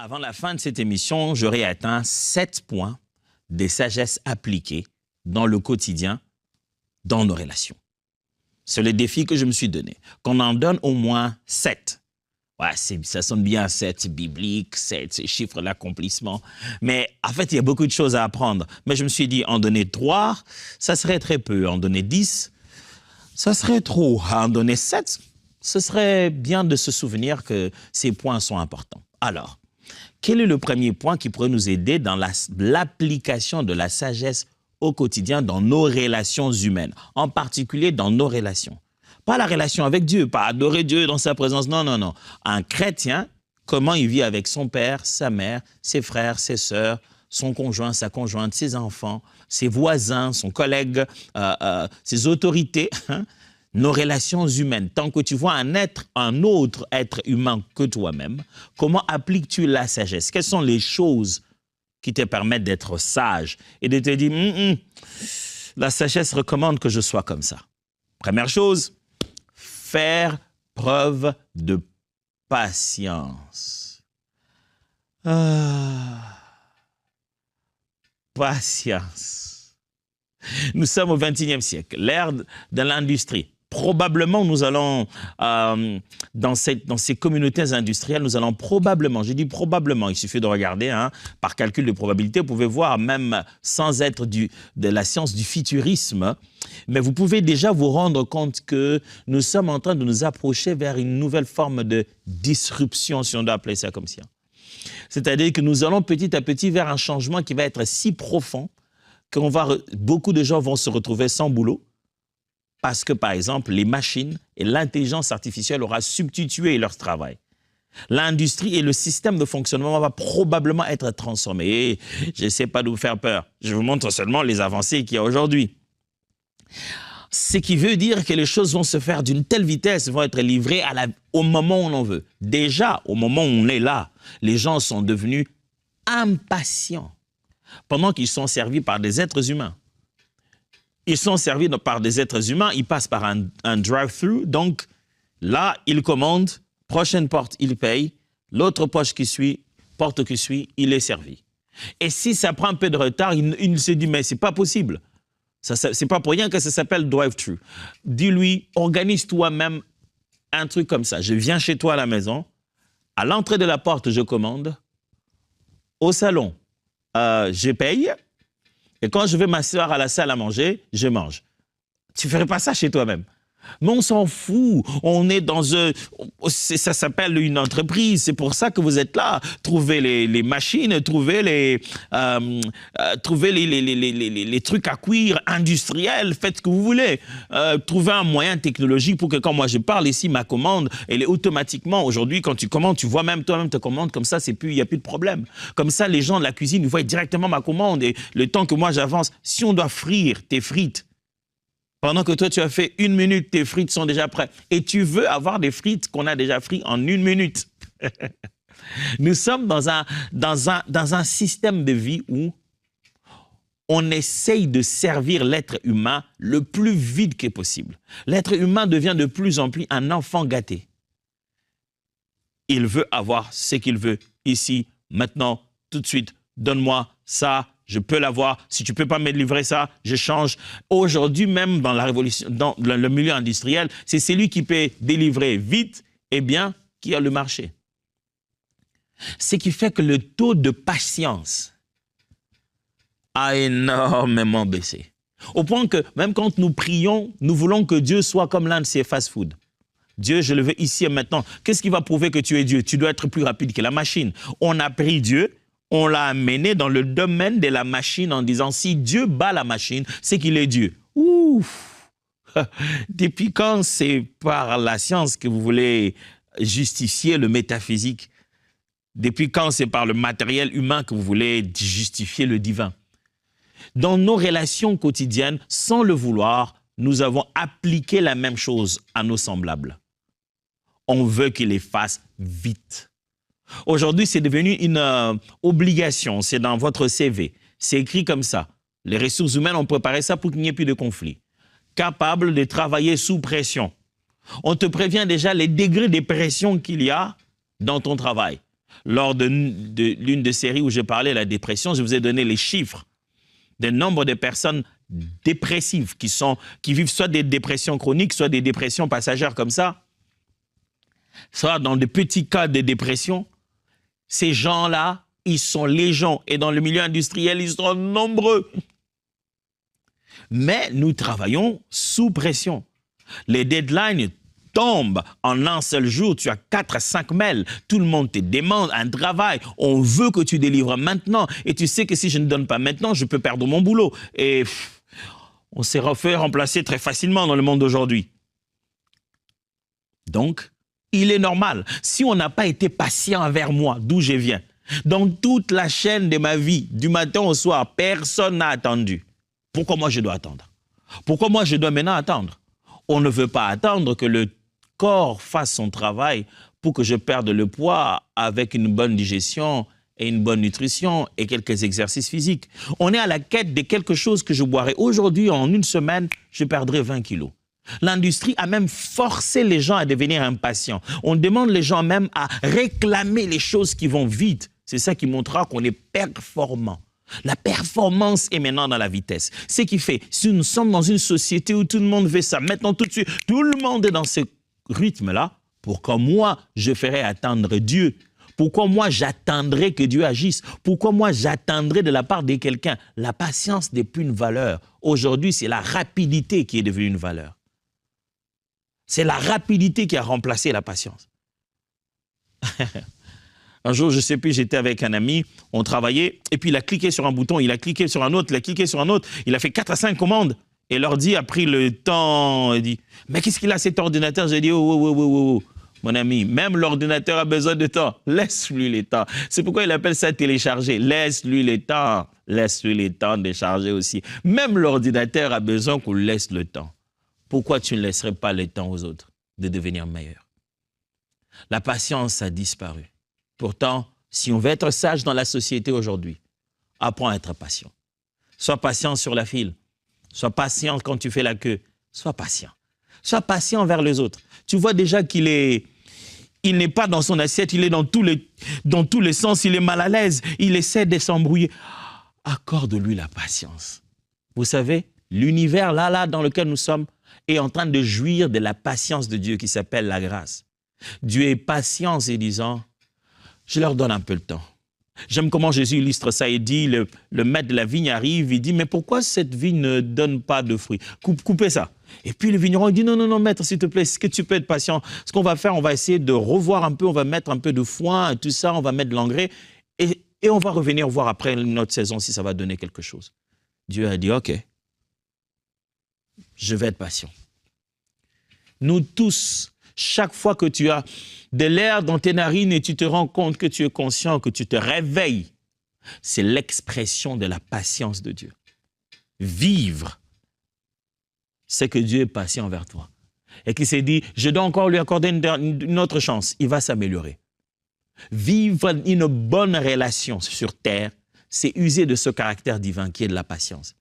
Avant la fin de cette émission, j'aurai atteint 7 points des sagesses appliquées dans le quotidien, dans nos relations. C'est le défi que je me suis donné. Qu'on en donne au moins 7. Ouais, ça sonne bien, 7 biblique, 7, c'est chiffre d'accomplissement. Mais en fait, il y a beaucoup de choses à apprendre. Mais je me suis dit, en donner 3, ça serait très peu. En donner 10, ça serait trop. En donner 7, ce serait bien de se souvenir que ces points sont importants. Alors, quel est le premier point qui pourrait nous aider dans l'application de la sagesse au quotidien dans nos relations humaines, en particulier dans nos relations? Pas la relation avec Dieu, pas adorer Dieu dans sa présence, non, non, non. Un chrétien, comment il vit avec son père, sa mère, ses frères, ses sœurs, son conjoint, sa conjointe, ses enfants, ses voisins, son collègue, ses autorités, hein? Nos relations humaines. Tant que tu vois un autre être humain que toi-même, comment appliques-tu la sagesse? Quelles sont les choses qui te permettent d'être sage et de te dire, la sagesse recommande que je sois comme ça. Première chose, faire preuve de patience. Patience. Nous sommes au XXIe siècle, l'ère de l'industrie. Probablement, nous allons, dans ces communautés industrielles, nous allons probablement, je dis probablement, il suffit de regarder, hein, par calcul de probabilité, vous pouvez voir, même sans être de la science du futurisme, mais vous pouvez déjà vous rendre compte que nous sommes en train de nous approcher vers une nouvelle forme de disruption, si on doit appeler ça comme ça. C'est-à-dire que nous allons petit à petit vers un changement qui va être si profond que beaucoup de gens vont se retrouver sans boulot, parce que, par exemple, les machines et l'intelligence artificielle aura substitué leur travail. L'industrie et le système de fonctionnement va probablement être transformé. Et je n'essaie pas de vous faire peur. Je vous montre seulement les avancées qu'il y a aujourd'hui. Ce qui veut dire que les choses vont se faire d'une telle vitesse, vont être livrées au moment où on en veut. Déjà, au moment où on est là, les gens sont devenus impatients pendant qu'ils sont servis par des êtres humains. Ils sont servis par des êtres humains, ils passent par un drive-thru, donc là, ils commandent, prochaine porte, ils payent, l'autre porte qui suit, il est servi. Et si ça prend un peu de retard, il se dit, mais c'est pas possible. C'est pas pour rien que ça s'appelle drive-thru. Dis-lui, organise toi-même un truc comme ça. Je viens chez toi à la maison, à l'entrée de la porte, je commande, au salon, je paye, et quand je vais m'asseoir à la salle à manger, je mange. Tu ne ferais pas ça chez toi-même. Mais on s'en fout. On est ça s'appelle une entreprise. C'est pour ça que vous êtes là. Trouvez les machines, trouvez les trucs à cuire industriels. Faites ce que vous voulez. Trouvez un moyen technologique pour que quand moi je parle ici, ma commande, elle est automatiquement, aujourd'hui, quand tu commandes, tu vois même toi-même ta commande, comme ça, il n'y a plus de problème. Comme ça, les gens de la cuisine, ils voient directement ma commande et le temps que moi j'avance, si on doit frire tes frites, pendant que toi, tu as fait 1 minute, tes frites sont déjà prêtes. Et tu veux avoir des frites qu'on a déjà frites en 1 minute. Nous sommes dans un système de vie où on essaye de servir l'être humain le plus vite que possible. L'être humain devient de plus en plus un enfant gâté. Il veut avoir ce qu'il veut, ici, maintenant, tout de suite. Donne-moi ça. Je peux l'avoir. Si tu ne peux pas me livrer ça, je change. Aujourd'hui, même dans la révolution, dans le milieu industriel, c'est celui qui peut délivrer vite et bien qui a le marché. Ce qui fait que le taux de patience a énormément baissé. Au point que même quand nous prions, nous voulons que Dieu soit comme l'un de ces fast-food. Dieu, je le veux ici et maintenant. Qu'est-ce qui va prouver que tu es Dieu? Tu dois être plus rapide que la machine. On a pris Dieu. On l'a amené dans le domaine de la machine en disant, si Dieu bat la machine, c'est qu'il est Dieu. Ouf! Depuis quand c'est par la science que vous voulez justifier le métaphysique? Depuis quand c'est par le matériel humain que vous voulez justifier le divin? Dans nos relations quotidiennes, sans le vouloir, nous avons appliqué la même chose à nos semblables. On veut qu'ils les fassent vite. Aujourd'hui, c'est devenu une obligation, c'est dans votre CV. C'est écrit comme ça. Les ressources humaines ont préparé ça pour qu'il n'y ait plus de conflit. Capable de travailler sous pression. On te prévient déjà les degrés de pression qu'il y a dans ton travail. Lors de l'une des séries où j'ai parlé de la dépression, je vous ai donné les chiffres du nombre de personnes dépressives qui vivent soit des dépressions chroniques, soit des dépressions passagères comme ça, soit dans des petits cas de dépression. Ces gens-là, ils sont légion. Et dans le milieu industriel, ils sont nombreux. Mais nous travaillons sous pression. Les deadlines tombent en un seul jour. Tu as 4 à 5 mails. Tout le monde te demande un travail. On veut que tu délivres maintenant. Et tu sais que si je ne donne pas maintenant, je peux perdre mon boulot. Et on s'est fait remplacer très facilement dans le monde d'aujourd'hui. Donc, il est normal. Si on n'a pas été patient envers moi, d'où je viens, dans toute la chaîne de ma vie, du matin au soir, personne n'a attendu. Pourquoi moi je dois attendre? Pourquoi moi je dois maintenant attendre? On ne veut pas attendre que le corps fasse son travail pour que je perde le poids avec une bonne digestion et une bonne nutrition et quelques exercices physiques. On est à la quête de quelque chose que je boirai. Aujourd'hui, en une semaine, je perdrai 20 kilos. L'industrie a même forcé les gens à devenir impatients. On demande les gens même à réclamer les choses qui vont vite. C'est ça qui montrera qu'on est performant. La performance est maintenant dans la vitesse. Ce qui fait, si nous sommes dans une société où tout le monde veut ça, maintenant tout de suite, tout le monde est dans ce rythme-là, pourquoi moi, je ferais attendre Dieu? Pourquoi moi, j'attendrai que Dieu agisse? Pourquoi moi, j'attendrai de la part de quelqu'un? La patience n'est plus une valeur. Aujourd'hui, c'est la rapidité qui est devenue une valeur. C'est la rapidité qui a remplacé la patience. Un jour, je ne sais plus, j'étais avec un ami, on travaillait, et puis il a cliqué sur un bouton, il a cliqué sur un autre, il a cliqué sur un autre, il a fait 4 à 5 commandes, et l'ordi a pris le temps, il dit, mais qu'est-ce qu'il a cet ordinateur? J'ai dit, oh, mon ami, même l'ordinateur a besoin de temps, laisse-lui le temps. C'est pourquoi il appelle ça télécharger, laisse-lui le temps de charger aussi. Même l'ordinateur a besoin qu'on laisse le temps. Pourquoi tu ne laisserais pas le temps aux autres de devenir meilleurs? La patience a disparu. Pourtant, si on veut être sage dans la société aujourd'hui, apprends à être patient. Sois patient sur la file. Sois patient quand tu fais la queue. Sois patient. Sois patient envers les autres. Tu vois déjà qu'il n'est pas dans son assiette, il est dans tous les sens, il est mal à l'aise, il essaie de s'embrouiller. Accorde-lui la patience. Vous savez, l'univers là dans lequel nous sommes est en train de jouir de la patience de Dieu qui s'appelle la grâce. Dieu est patient et disant, je leur donne un peu le temps. J'aime comment Jésus illustre ça. Il dit, le maître de la vigne arrive, il dit, mais pourquoi cette vigne ne donne pas de fruits? Coupez ça. Et puis le vigneron il dit, non, maître, s'il te plaît, est-ce que tu peux être patient? Ce qu'on va faire, on va essayer de revoir un peu, on va mettre un peu de foin, tout ça, on va mettre de l'engrais, et on va revenir voir après notre saison si ça va donner quelque chose. Dieu a dit, ok, je vais être patient. Nous tous, chaque fois que tu as de l'air dans tes narines et tu te rends compte que tu es conscient, que tu te réveilles, c'est l'expression de la patience de Dieu. Vivre, c'est que Dieu est patient envers toi. Et qu'il s'est dit, je dois encore lui accorder une autre chance, il va s'améliorer. Vivre une bonne relation sur terre, c'est user de ce caractère divin qui est de la patience.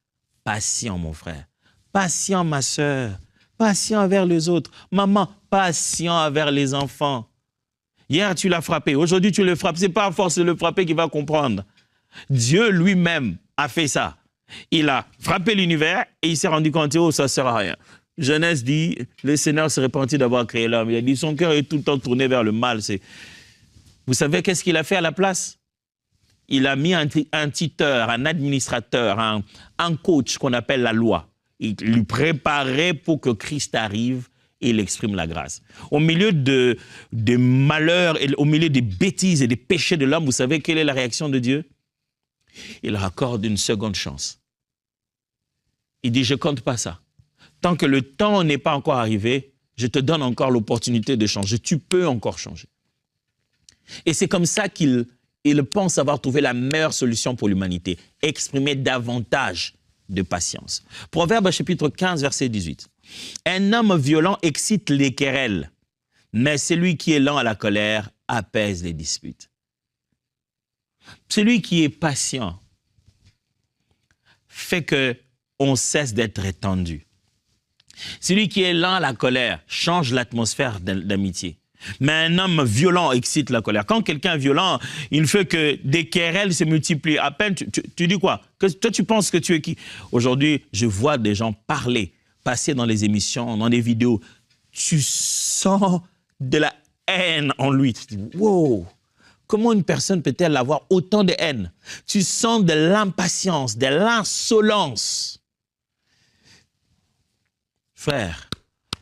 Patient, mon frère. Patient, ma sœur. Patient envers les autres. Maman, patient envers les enfants. Hier, tu l'as frappé. Aujourd'hui, tu le frappes. Ce n'est pas à force de le frapper qu'il va comprendre. Dieu lui-même a fait ça. Il a frappé l'univers et il s'est rendu compte, oh, ça ne sert à rien. Genèse dit, le Seigneur se repentit d'avoir créé l'homme. Il a dit, son cœur est tout le temps tourné vers le mal. Vous savez qu'est-ce qu'il a fait à la place? Il a mis un tuteur, un administrateur, un coach qu'on appelle la loi. Il lui préparait pour que Christ arrive et il exprime la grâce. Au milieu des malheurs, et au milieu des bêtises et des péchés de l'homme, vous savez quelle est la réaction de Dieu? Il accorde une seconde chance. Il dit, je ne compte pas ça. Tant que le temps n'est pas encore arrivé, je te donne encore l'opportunité de changer. Tu peux encore changer. Et c'est comme ça qu'il pense avoir trouvé la meilleure solution pour l'humanité. Exprimer davantage de patience. Proverbe chapitre 15, verset 18. Un homme violent excite les querelles, mais celui qui est lent à la colère apaise les disputes. Celui qui est patient fait qu'on cesse d'être étendu. Celui qui est lent à la colère change l'atmosphère d'amitié. Mais un homme violent excite la colère. Quand quelqu'un est violent, il fait que des querelles se multiplient. À peine, tu dis quoi? Toi, tu penses que tu es qui? Aujourd'hui, je vois des gens parler, passer dans les émissions, dans des vidéos. Tu sens de la haine en lui. Tu te dis, wow, comment une personne peut-elle avoir autant de haine? Tu sens de l'impatience, de l'insolence. Frère,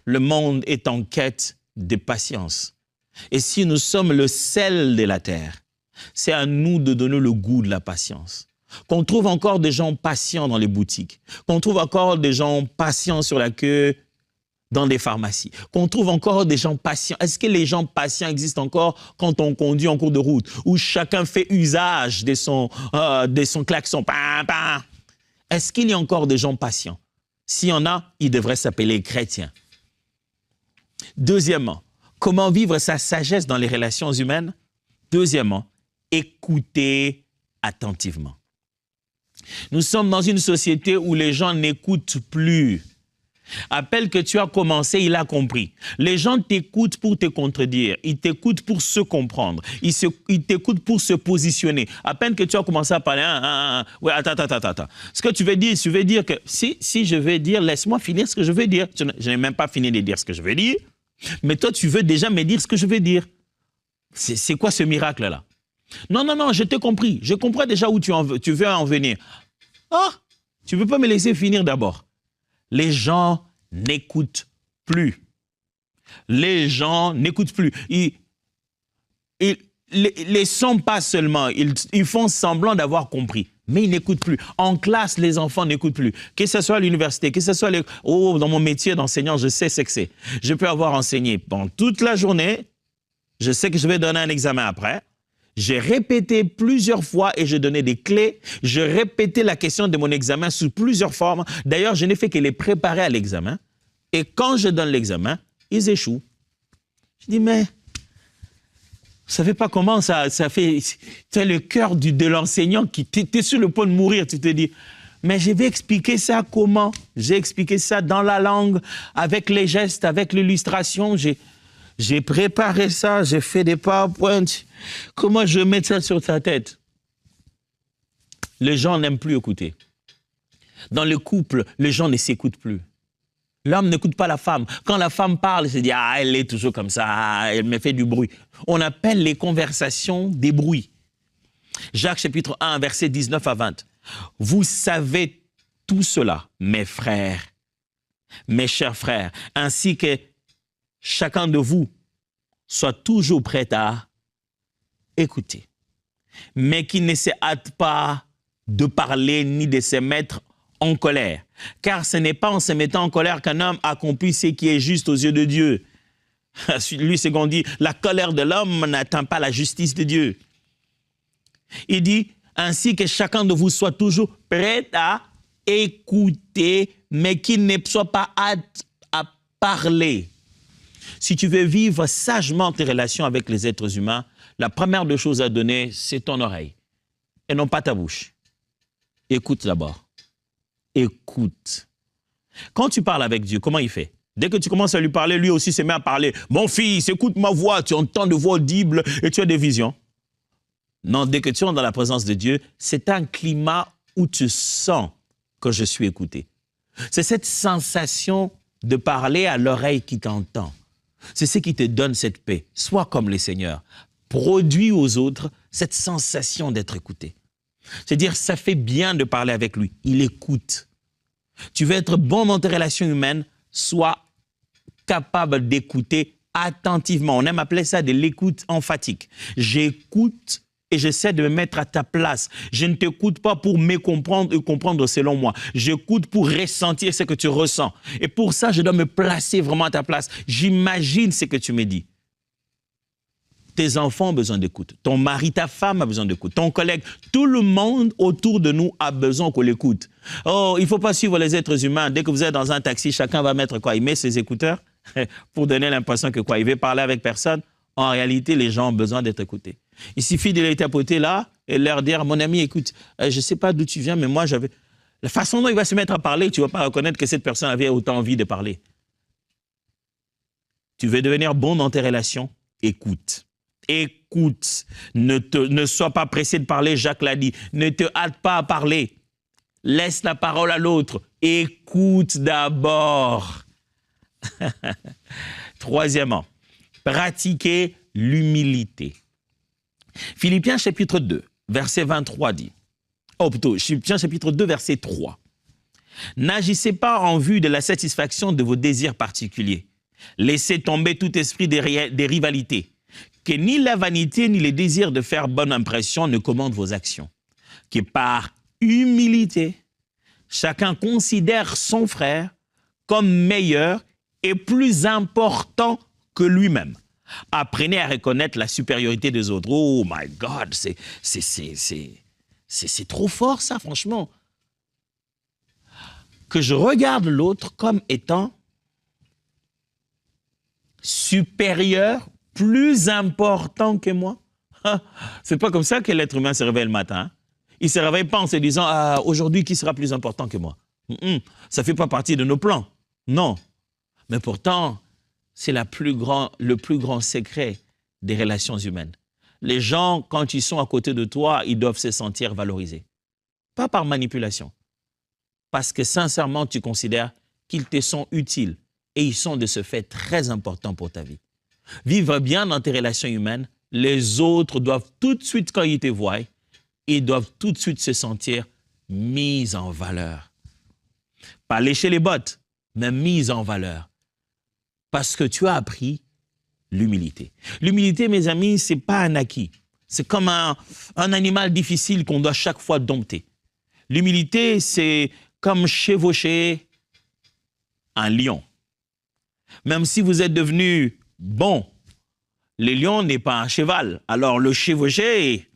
le monde est en quête de patience. Et si nous sommes le sel de la terre, c'est à nous de donner le goût de la patience. Qu'on trouve encore des gens patients dans les boutiques, qu'on trouve encore des gens patients sur la queue dans des pharmacies, qu'on trouve encore des gens patients. Est-ce que les gens patients existent encore quand on conduit en cours de route, où chacun fait usage de son klaxon? Est-ce qu'il y a encore des gens patients? S'il y en a, ils devraient s'appeler chrétiens. Deuxièmement, comment vivre sa sagesse dans les relations humaines? Deuxièmement, écouter attentivement. Nous sommes dans une société où les gens n'écoutent plus. Appel que tu as commencé, il a compris. Les gens t'écoutent pour te contredire, ils t'écoutent pour se comprendre, ils t'écoutent pour se positionner. À peine que tu as commencé à parler, ouais, attends. Ce que tu veux dire que si je veux dire, laisse-moi finir ce que je veux dire. Je n'ai même pas fini de dire ce que je veux dire, mais toi, tu veux déjà me dire ce que je veux dire. C'est quoi ce miracle-là? Non, je t'ai compris. Je comprends déjà où tu veux en venir. Ah, tu ne peux pas me laisser finir d'abord. Les gens n'écoutent plus. Les gens n'écoutent plus. Ils sont pas seulement, ils font semblant d'avoir compris, mais ils n'écoutent plus. En classe, les enfants n'écoutent plus. Que ce soit à l'université, que ce soit dans mon métier d'enseignant, je sais ce que c'est. Je peux avoir enseigné pendant toute la journée, je sais que je vais donner un examen après. J'ai répété plusieurs fois et je donnais des clés. Je répétais la question de mon examen sous plusieurs formes. D'ailleurs, je n'ai fait que les préparer à l'examen. Et quand je donne l'examen, ils échouent. Je dis, mais vous ne savez pas comment ça fait... Tu as le cœur de l'enseignant qui t'es sur le point de mourir. Tu te dis, mais je vais expliquer ça comment? J'ai expliqué ça dans la langue, avec les gestes, avec l'illustration. J'ai préparé ça, j'ai fait des PowerPoint. Comment je mets ça sur ta tête? Les gens n'aiment plus écouter. Dans le couple, les gens ne s'écoutent plus. L'homme n'écoute pas la femme. Quand la femme parle, il se dit « Ah, elle est toujours comme ça, elle me fait du bruit ». On appelle les conversations des bruits. Jacques chapitre 1, versets 19 à 20. « Vous savez tout cela, mes frères, mes chers frères, ainsi que chacun de vous soit toujours prêt à écouter, mais qu'il ne se hâte pas de parler ni de se mettre en colère. Car ce n'est pas en se mettant en colère qu'un homme accomplit ce qui est juste aux yeux de Dieu. Lui, c'est qu'on dit, la colère de l'homme n'atteint pas la justice de Dieu. Il dit, ainsi que chacun de vous soit toujours prêt à écouter, mais qu'il ne soit pas hâte à parler. Si tu veux vivre sagement tes relations avec les êtres humains, la première des choses à donner, c'est ton oreille et non pas ta bouche. Écoute d'abord. Écoute. Quand tu parles avec Dieu, comment il fait? Dès que tu commences à lui parler, lui aussi se met à parler. Mon fils, écoute ma voix, tu entends de voix audibles et tu as des visions. Non, dès que tu es dans la présence de Dieu, c'est un climat où tu sens que je suis écouté. C'est cette sensation de parler à l'oreille qui t'entend. C'est ce qui te donne cette paix. Sois comme le Seigneur. Produis aux autres cette sensation d'être écouté. C'est-à-dire, ça fait bien de parler avec lui. Il écoute. Tu veux être bon dans tes relations humaines, sois capable d'écouter attentivement. On aime appeler ça de l'écoute emphatique. J'écoute et j'essaie de me mettre à ta place. Je ne t'écoute pas pour me comprendre et comprendre selon moi. J'écoute pour ressentir ce que tu ressens. Et pour ça, je dois me placer vraiment à ta place. J'imagine ce que tu me dis. Tes enfants ont besoin d'écoute. Ton mari, ta femme a besoin d'écoute. Ton collègue, tout le monde autour de nous a besoin qu'on l'écoute. Oh, il ne faut pas suivre les êtres humains. Dès que vous êtes dans un taxi, chacun va mettre quoi? Il met ses écouteurs pour donner l'impression que quoi? Il veut parler avec personne. En réalité, les gens ont besoin d'être écoutés. Il suffit de les tapoter là et leur dire, mon ami, écoute, je ne sais pas d'où tu viens, mais moi, j'avais... La façon dont il va se mettre à parler, tu ne vas pas reconnaître que cette personne avait autant envie de parler. Tu veux devenir bon dans tes relations? écoute. Écoute. Ne sois pas pressé de parler, Jacques l'a dit. Ne te hâte pas à parler. Laisse la parole à l'autre. Écoute d'abord. Troisièmement, pratiquer l'humilité. Philippiens chapitre 2, verset 23 dit, Philippiens chapitre 2, verset 3. N'agissez pas en vue de la satisfaction de vos désirs particuliers. Laissez tomber tout esprit des rivalités. Que ni la vanité ni les désirs de faire bonne impression ne commandent vos actions. Que par humilité, chacun considère son frère comme meilleur et plus important que lui-même. Apprenez à reconnaître la supériorité des autres. Oh my God, c'est trop fort ça, franchement. Que je regarde l'autre comme étant supérieur, plus important que moi. C'est pas comme ça que l'être humain se réveille le matin. Il ne se réveille pas en se disant « aujourd'hui, qui sera plus important que moi ?» Ça ne fait pas partie de nos plans. Non. Mais pourtant, c'est le plus grand secret des relations humaines. Les gens, quand ils sont à côté de toi, ils doivent se sentir valorisés. Pas par manipulation. Parce que sincèrement, tu considères qu'ils te sont utiles et ils sont de ce fait très importants pour ta vie. Vivre bien dans tes relations humaines, les autres doivent tout de suite, quand ils te voient, ils doivent tout de suite se sentir mis en valeur. Pas lécher les bottes, mais mis en valeur. Parce que tu as appris l'humilité. L'humilité, mes amis, ce n'est pas un acquis. C'est comme un animal difficile qu'on doit chaque fois dompter. L'humilité, c'est comme chevaucher un lion. Même si vous êtes devenu bon, le lion n'est pas un cheval. Alors le chevaucher,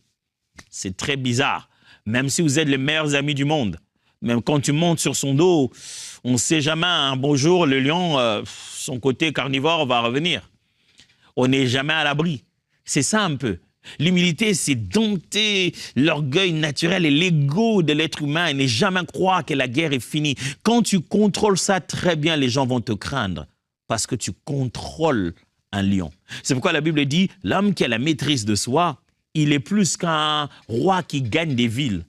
c'est très bizarre. Même si vous êtes les meilleurs amis du monde, même quand tu montes sur son dos, on ne sait jamais, un beau jour, le lion, son côté carnivore va revenir. On n'est jamais à l'abri. C'est ça un peu. L'humilité, c'est dompter l'orgueil naturel et l'ego de l'être humain et ne jamais croire que la guerre est finie. Quand tu contrôles ça très bien, les gens vont te craindre parce que tu contrôles un lion. C'est pourquoi la Bible dit, l'homme qui a la maîtrise de soi, il est plus qu'un roi qui gagne des villes.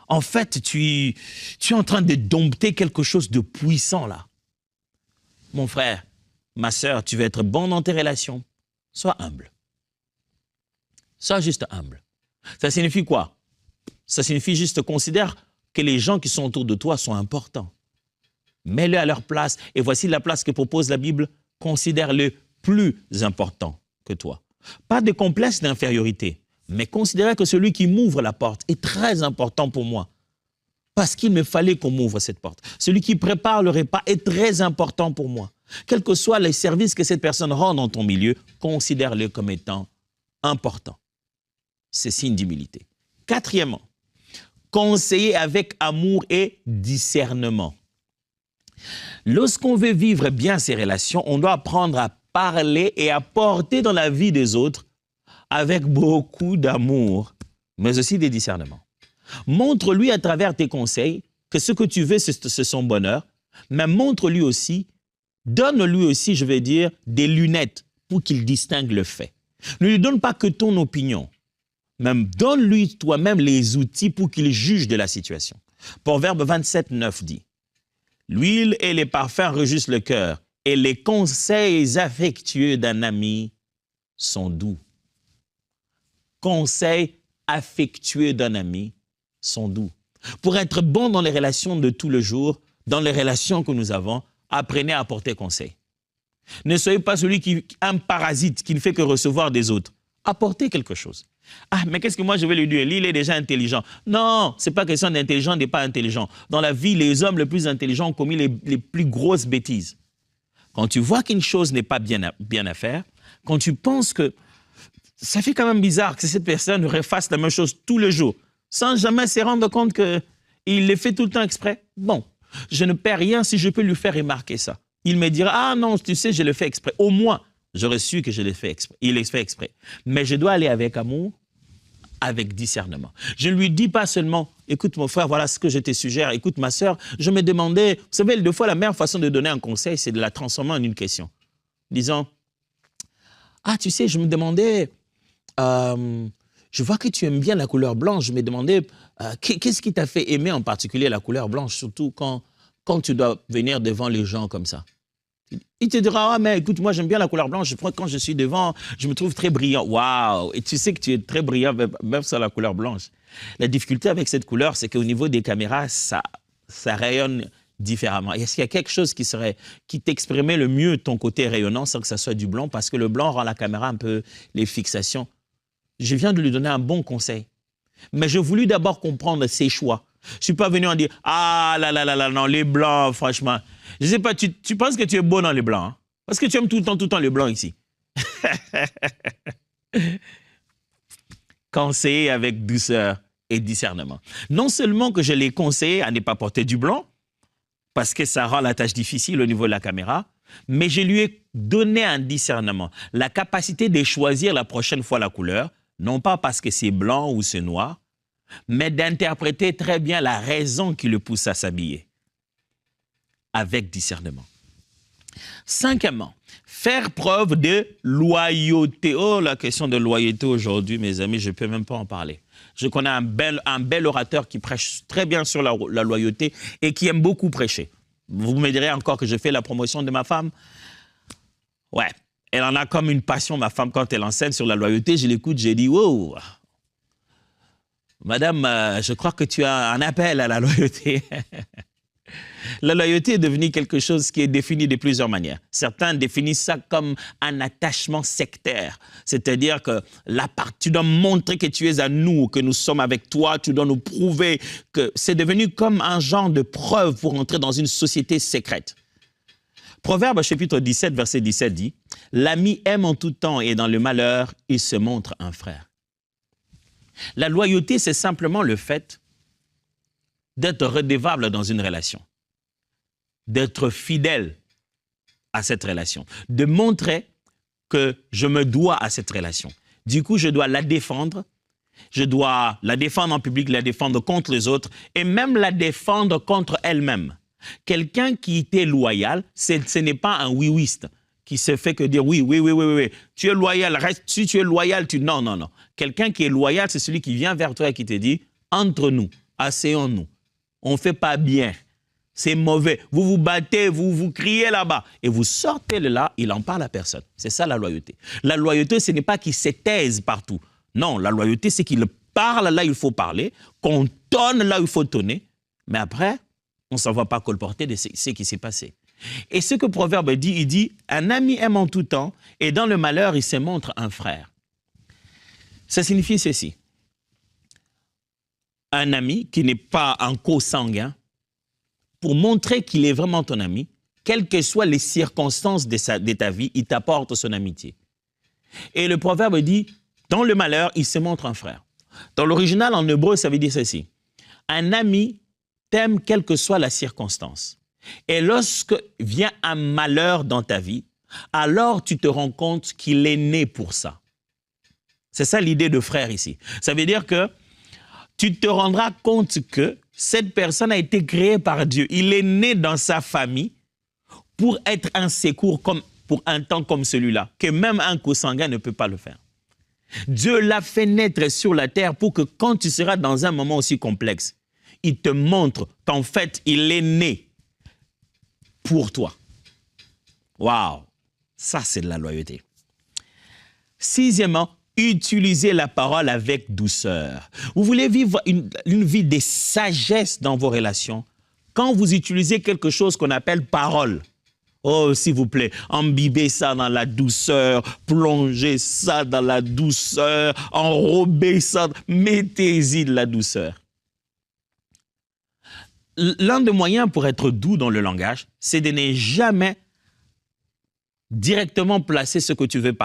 En fait, tu es en train de dompter quelque chose de puissant là. Mon frère, ma sœur, tu veux être bon dans tes relations, sois humble. Sois juste humble. Ça signifie quoi? Ça signifie juste considère que les gens qui sont autour de toi sont importants. Mets-les à leur place. Et voici la place que propose la Bible. Considère-les plus importants que toi. Pas de complexe d'infériorité, mais considère que celui qui m'ouvre la porte est très important pour moi. Parce qu'il me fallait qu'on m'ouvre cette porte. Celui qui prépare le repas est très important pour moi. Quels que soient les services que cette personne rend dans ton milieu, considère-le comme étant important. C'est signe d'humilité. Quatrièmement, conseiller avec amour et discernement. Lorsqu'on veut vivre bien ses relations, on doit apprendre à parler et à porter dans la vie des autres avec beaucoup d'amour, mais aussi de discernement. Montre-lui à travers tes conseils que ce que tu veux, c'est son bonheur, mais montre-lui aussi, donne-lui aussi, je vais dire, des lunettes pour qu'il distingue le fait. Ne lui donne pas que ton opinion, même donne-lui toi-même les outils pour qu'il juge de la situation. Proverbe 27, 9 dit, « L'huile et les parfums réjouissent le cœur, et les conseils affectueux d'un ami sont doux. » Conseils affectueux d'un ami sont doux. Pour être bon dans les relations de tout le jour, dans les relations que nous avons, apprenez à apporter conseil. Ne soyez pas celui qui est un parasite qui ne fait que recevoir des autres. Apportez quelque chose. Ah, mais qu'est-ce que moi je vais lui dire? Lui, il est déjà intelligent. Non, ce n'est pas question d'intelligent, n'est pas intelligent. Dans la vie, les hommes les plus intelligents ont commis les plus grosses bêtises. Quand tu vois qu'une chose n'est pas bien à faire, quand tu penses que ça fait quand même bizarre que cette personne refasse la même chose tous les jours, sans jamais se rendre compte qu'il le fait tout le temps exprès. Bon, je ne perds rien si je peux lui faire remarquer ça. Il me dira, ah non, tu sais, je le fais exprès. Au moins, j'aurais su que je l'ai fait exprès. Il le fait exprès. Mais je dois aller avec amour, avec discernement. Je ne lui dis pas seulement, écoute mon frère, voilà ce que je te suggère. Écoute ma sœur, je me demandais, vous savez, deux fois la meilleure façon de donner un conseil, c'est de la transformer en une question. Disons, Ah, tu sais, je me demandais, je vois que tu aimes bien la couleur blanche. Je me demandais, qu'est-ce qui t'a fait aimer en particulier la couleur blanche, surtout quand tu dois venir devant les gens comme ça? Il te dira, ah, mais écoute, moi j'aime bien la couleur blanche, quand je suis devant, je me trouve très brillant. Waouh! Et tu sais que tu es très brillant, même sur la couleur blanche. La difficulté avec cette couleur, c'est qu'au niveau des caméras, ça rayonne différemment. Est-ce qu'il y a quelque chose qui t'exprimait le mieux ton côté rayonnant sans que ça soit du blanc? Parce que le blanc rend la caméra un peu les fixations. Je viens de lui donner un bon conseil. Mais j'ai voulu d'abord comprendre ses choix. Je ne suis pas venu en dire, ah là là là là, non, les blancs, franchement. Je ne sais pas, tu penses que tu es beau dans les blancs, hein? Parce que tu aimes tout le temps les blancs ici. Conseiller avec douceur et discernement. Non seulement que je l'ai conseillé à ne pas porter du blanc, parce que ça rend la tâche difficile au niveau de la caméra, mais je lui ai donné un discernement, la capacité de choisir la prochaine fois la couleur, non pas parce que c'est blanc ou c'est noir, mais d'interpréter très bien la raison qui le pousse à s'habiller, avec discernement. Cinquièmement, faire preuve de loyauté. Oh, la question de loyauté aujourd'hui, mes amis, je ne peux même pas en parler. Je connais un bel orateur qui prêche très bien sur la loyauté et qui aime beaucoup prêcher. Vous me direz encore que je fais la promotion de ma femme. Ouais, elle en a comme une passion, ma femme, quand elle enseigne sur la loyauté. Je l'écoute, j'ai dit, wow, madame, je crois que tu as un appel à la loyauté. La loyauté est devenue quelque chose qui est défini de plusieurs manières. Certains définissent ça comme un attachement sectaire. C'est-à-dire que tu dois montrer que tu es à nous, que nous sommes avec toi, tu dois nous prouver que c'est devenu comme un genre de preuve pour entrer dans une société secrète. Proverbe chapitre 17, verset 17 dit « L'ami aime en tout temps et dans le malheur, il se montre un frère. » La loyauté, c'est simplement le fait d'être redevable dans une relation, d'être fidèle à cette relation, de montrer que je me dois à cette relation. Du coup, je dois la défendre en public, la défendre contre les autres et même la défendre contre elle-même. Quelqu'un qui était loyal, ce n'est pas un oui-wiste qui se fait que dire oui, tu es loyal, reste, si tu es loyal, non. Quelqu'un qui est loyal, c'est celui qui vient vers toi et qui te dit, entre nous, asseyons-nous. On ne fait pas bien, c'est mauvais. Vous vous battez, vous criez là-bas. Et vous sortez de là, il en parle à personne. C'est ça la loyauté. La loyauté, ce n'est pas qu'il se taise partout. Non, la loyauté, c'est qu'il parle là où il faut parler, qu'on tonne là où il faut tonner. Mais après, on ne s'en va pas colporter de ce qui s'est passé. Et ce que Proverbe dit, il dit, un ami aime en tout temps, et dans le malheur, il se montre un frère. Ça signifie ceci. Un ami qui n'est pas un co-sanguin, pour montrer qu'il est vraiment ton ami, quelles que soient les circonstances de ta vie, il t'apporte son amitié. Et le proverbe dit, dans le malheur, il se montre un frère. Dans l'original, en hébreu, ça veut dire ceci. Un ami t'aime quelle que soit la circonstance. Et lorsque vient un malheur dans ta vie, alors tu te rends compte qu'il est né pour ça. C'est ça l'idée de frère ici. Ça veut dire que tu te rendras compte que cette personne a été créée par Dieu. Il est né dans sa famille pour être un secours pour un temps comme celui-là, que même un consanguin ne peut pas le faire. Dieu l'a fait naître sur la terre pour que quand tu seras dans un moment aussi complexe, il te montre qu'en fait, il est né pour toi. Waouh! Ça, c'est de la loyauté. Sixièmement, utilisez la parole avec douceur. Vous voulez vivre une vie de sagesse dans vos relations. Quand vous utilisez quelque chose qu'on appelle parole, oh, s'il vous plaît, imbibez ça dans la douceur, plongez ça dans la douceur, enrobez ça, mettez-y de la douceur. L'un des moyens pour être doux dans le langage, c'est de ne jamais directement placer ce que tu veux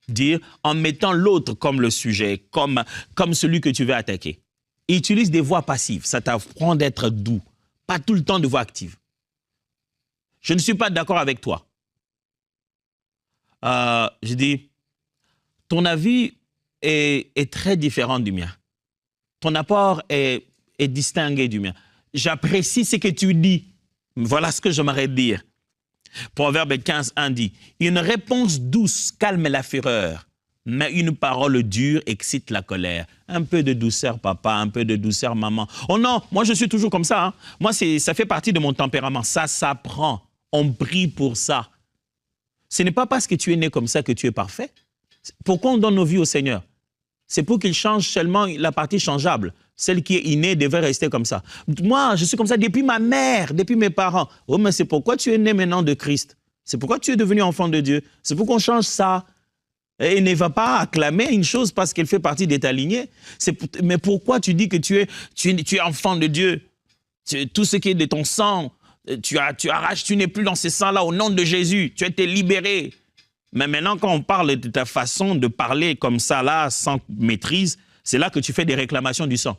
dire en mettant l'autre comme le sujet, comme celui que tu veux attaquer. Utilise des voix passives, ça t'apprend d'être doux, pas tout le temps de voix active. Je ne suis pas d'accord avec toi. Je dis, ton avis est très différent du mien. Ton apport est distingué du mien. J'apprécie ce que tu dis. Voilà ce que j'aimerais dire. Proverbe 15:1 dit, une réponse douce calme la fureur, mais une parole dure excite la colère. Un peu de douceur, papa, un peu de douceur, maman. Oh non, moi je suis toujours comme ça. Hein. Moi, ça fait partie de mon tempérament. Ça s'apprend. On prie pour ça. Ce n'est pas parce que tu es né comme ça que tu es parfait. Pourquoi on donne nos vies au Seigneur? C'est pour qu'il change seulement la partie changeable. Celle qui est innée devait rester comme ça. Moi, je suis comme ça depuis ma mère, depuis mes parents. Oh, mais c'est pourquoi tu es né maintenant de Christ. C'est pourquoi tu es devenu enfant de Dieu. C'est pour qu'on change ça. Et ne va pas acclamer une chose parce qu'elle fait partie de ta lignée. Mais pourquoi tu dis que tu es enfant de Dieu? Tout ce qui est de ton sang, tu arraches, tu n'es plus dans ce sang-là au nom de Jésus. Tu as été libéré. Mais maintenant, quand on parle de ta façon de parler comme ça, là, sans maîtrise, c'est là que tu fais des réclamations du sang.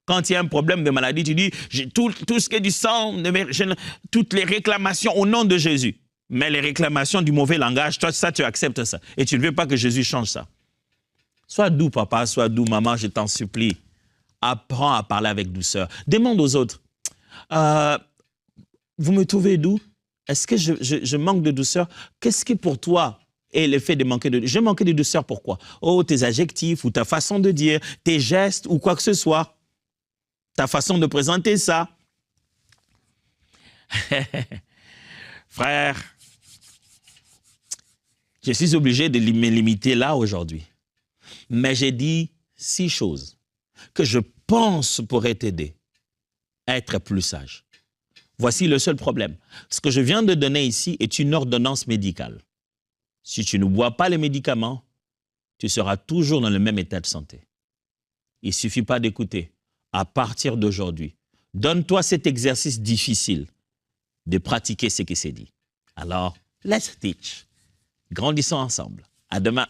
Quand il y a un problème de maladie, tu dis, tout ce qui est du sang, toutes les réclamations au nom de Jésus. Mais les réclamations du mauvais langage, toi, ça, tu acceptes ça. Et tu ne veux pas que Jésus change ça. Sois doux, papa, sois doux, maman, je t'en supplie. Apprends à parler avec douceur. Demande aux autres, vous me trouvez doux? Est-ce que je manque de douceur? Qu'est-ce qui pour toi est l'effet de manquer de douceur? Je manquais de douceur, pourquoi? Oh, tes adjectifs ou ta façon de dire, tes gestes ou quoi que ce soit. Ta façon de présenter ça. Frère, je suis obligé de me limiter là aujourd'hui. Mais j'ai dit 6 choses que je pense pourraient t'aider à être plus sage. Voici le seul problème. Ce que je viens de donner ici est une ordonnance médicale. Si tu ne bois pas les médicaments, tu seras toujours dans le même état de santé. Il ne suffit pas d'écouter. À partir d'aujourd'hui, donne-toi cet exercice difficile de pratiquer ce qui s'est dit. Alors, let's teach. Grandissons ensemble. À demain.